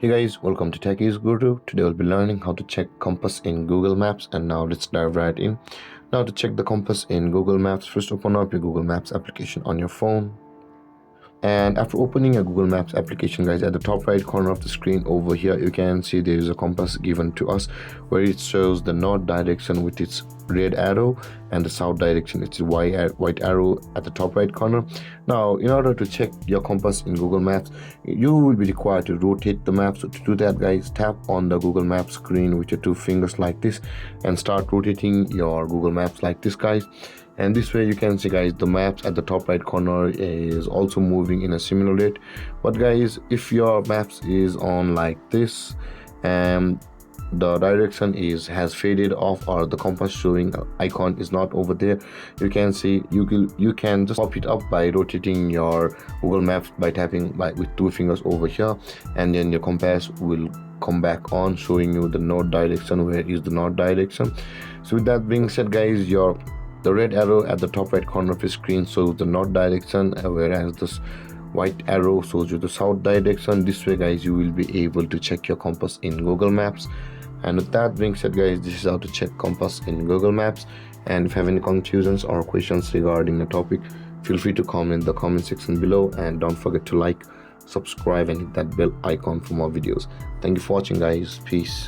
Hey guys, welcome to Techies Guru. Today we'll be learning how to check compass in Google Maps, and now let's dive right in. Now to check the compass in Google Maps, first open up your Google Maps application on your phone. And after opening a Google Maps application, guys, at the top right corner of the screen over here, you can see there is a compass given to us where it shows the north direction with its red arrow and the south direction, it's white arrow at the top right corner. Now, in order to check your compass in Google Maps, you will be required to rotate the map. So to do that, guys, tap on the Google Maps screen with your two fingers like this and start rotating your Google Maps like this, guys. And this way you can see, guys, the maps at the top right corner is also moving in a similar rate. But guys, if your maps is on like this and the direction has faded off, or the compass showing icon is not over there, you can see you can just pop it up by rotating your Google Maps by tapping with two fingers over here, and then your compass will come back on showing you the north direction, where is the north direction. So with that being said, guys, the red arrow at the top right corner of your screen shows the north direction, whereas this white arrow shows you the south direction. This way, guys, you will be able to check your compass in Google Maps. And with that being said, guys, this is how to check compass in Google Maps. And if you have any confusions or questions regarding the topic, feel free to comment in the comment section below, and don't forget to like, subscribe, and hit that bell icon for more videos. Thank you for watching, guys. Peace.